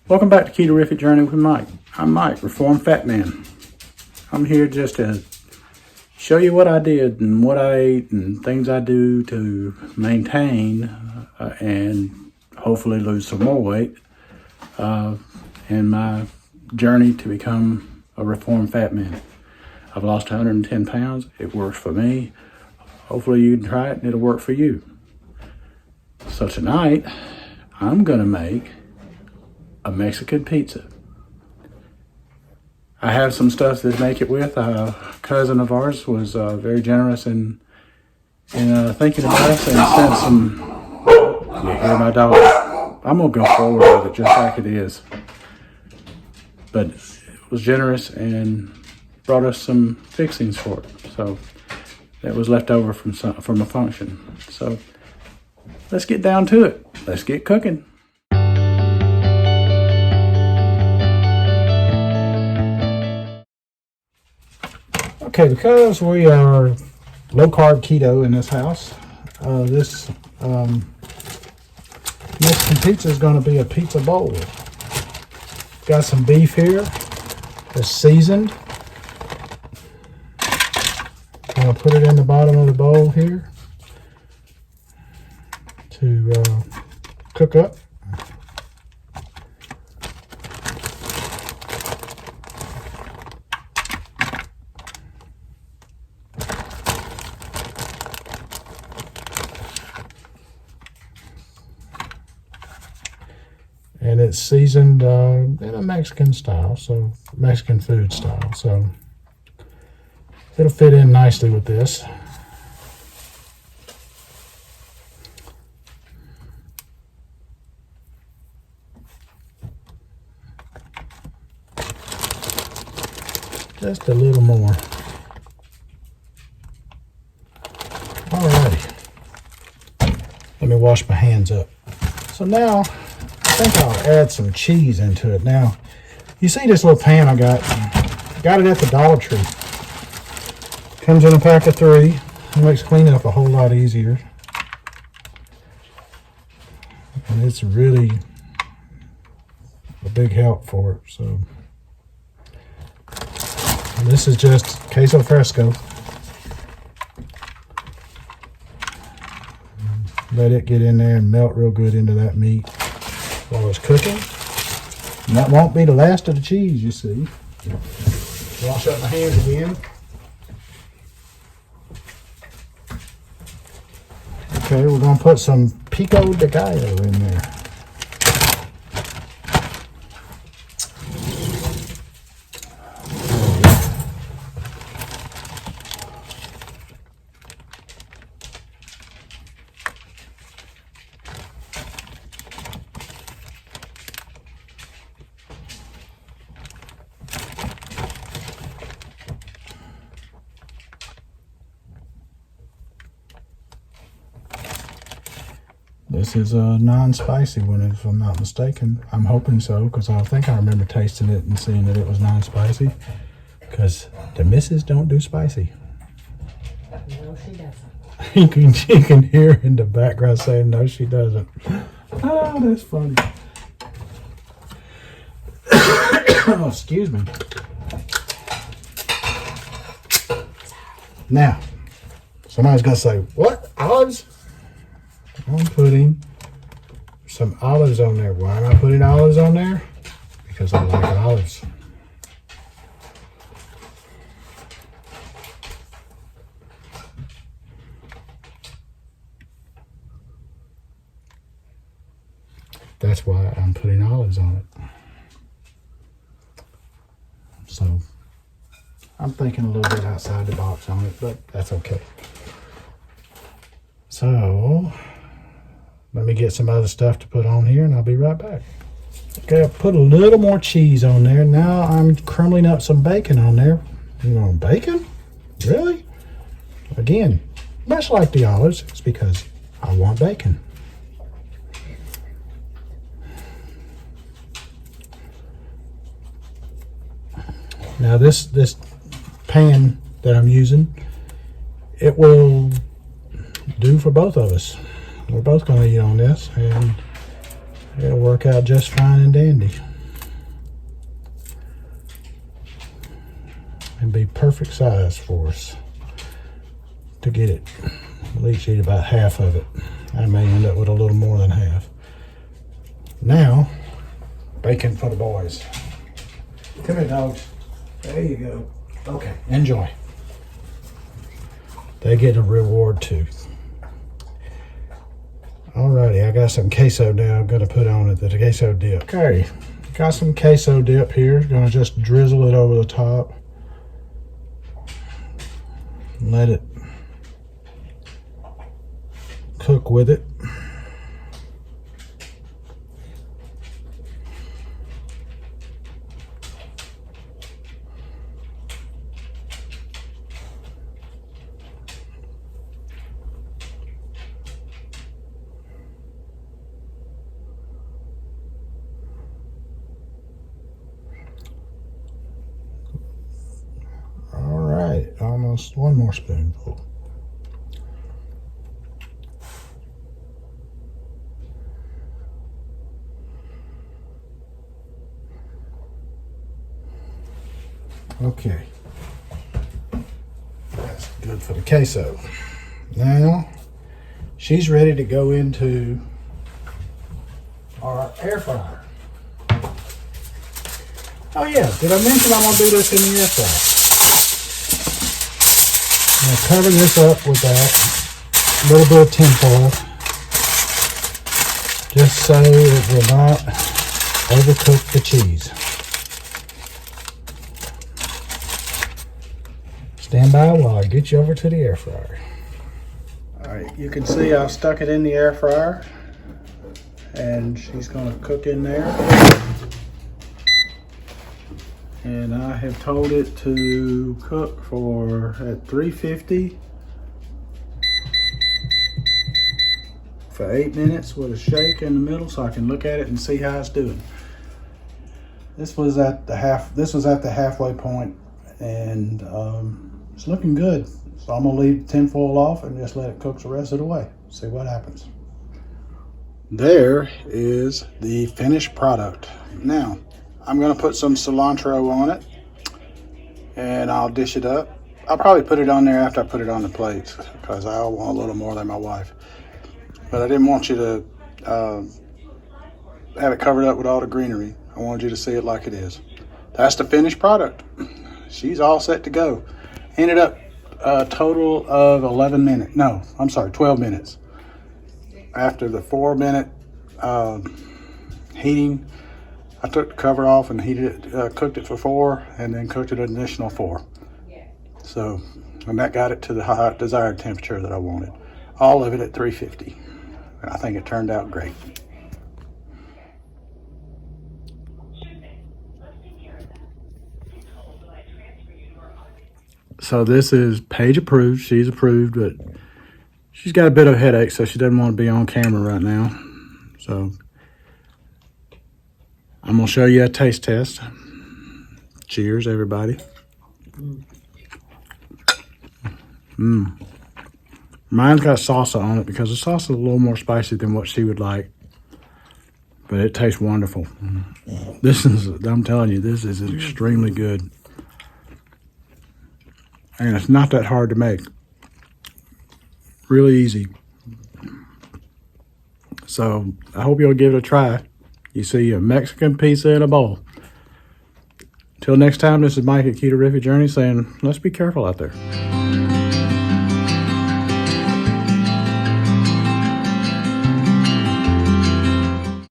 Welcome back to Ketorific Journey with Mike. I'm Mike, Reformed Fat Man. I'm here just to show you what I did and what I ate and things I do to maintain and hopefully lose some more weight in my journey to become a Reformed Fat Man. I've lost 110 pounds. It works for me. Hopefully you can try it and it'll work for you. So tonight, I'm gonna make a Mexican pizza. I have some stuff to make it with. A cousin of ours was very generous in thinking about us and sent some. You hear my dog? I'm gonna go forward with it just like it is. But it was generous and brought us some fixings for it. So that was left over from a function. So let's get down to it. Let's get cooking. Okay, because we are low-carb keto in this house, this Mexican pizza is going to be a pizza bowl. Got some beef here. It's seasoned. I'm going to put it in the bottom of the bowl here to cook up. And it's seasoned in a Mexican style, so Mexican food style. So it'll fit in nicely with this. Just a little more. Alrighty. Let me wash my hands up. So now, I think I'll add some cheese into it. Now, you see this little pan I got it at the Dollar Tree. Comes in a pack of 3. It makes cleaning up a whole lot easier. And it's really a big help for it. So, and this is just queso fresco. Let it get in there and melt real good into that meat while it's cooking. And that won't be the last of the cheese, you see. Wash up my hands again. Okay, we're going to put some pico de gallo in there. This is a non-spicy one, if I'm not mistaken. I'm hoping so, because I think I remember tasting it and seeing that it was non-spicy. Because the missus don't do spicy. No, she doesn't. You can hear in the background saying, no, she doesn't. Oh, that's funny. Oh, excuse me. Now, somebody's going to say, what? Olives? I'm putting some olives on there. Why am I putting olives on there? Because I like olives. That's why I'm putting olives on it. So I'm thinking a little bit outside the box on it, but that's okay. So let me get some other stuff to put on here and I'll be right back. Okay, I put a little more cheese on there. Now I'm crumbling up some bacon on there. You want bacon? Really? Again, much like the olives, it's because I want bacon. Now this pan that I'm using, it will do for both of us. We're both going to eat on this and it'll work out just fine and dandy. and be perfect size for us to get it. We'll each eat about half of it. I may end up with a little more than half. Now, bacon for the boys. Come here, dogs. There you go. Okay, enjoy. They get a reward too. Alrighty, I got some queso now I'm gonna put on it, the queso dip. Okay, got some queso dip here. Gonna just drizzle it over the top. Let it cook with it. Almost one more spoonful. Okay, that's good for the queso. Now she's ready to go into our air fryer. Oh yeah, did I mention I'm gonna do this in the air fryer? I'm going to cover this up with that little bit of tin foil, just so it will not overcook the cheese. Stand by while I get you over to the air fryer. Alright, you can see I've stuck it in the air fryer and she's going to cook in there. And I have told it to cook at 350 for 8 minutes with a shake in the middle so I can look at it and see how it's doing. This was at the halfway point and it's looking good. So I'm gonna leave the tin foil off and just let it cook the rest of the way. See what happens. There is the finished product. Now, I'm gonna put some cilantro on it and I'll dish it up. I'll probably put it on there after I put it on the plates because I want a little more than my wife. But I didn't want you to have it covered up with all the greenery. I wanted you to see it like it is. That's the finished product. She's all set to go. Ended up a total of 12 minutes. After the 4-minute heating, I took the cover off and heated it, cooked it for 4, and then cooked it an additional 4. So, and that got it to the desired temperature that I wanted. All of it at 350. And I think it turned out great. So this is Paige approved. She's approved, but she's got a bit of a headache, so she doesn't want to be on camera right now. So I'm gonna show you a taste test. Cheers, everybody. Mine's got salsa on it because the salsa is a little more spicy than what she would like, but it tastes wonderful. I'm telling you, this is extremely good. And it's not that hard to make. Really easy. So I hope you'll give it a try. You see a Mexican pizza in a bowl. Till next time, this is Mike at Keto Journey saying, let's be careful out there.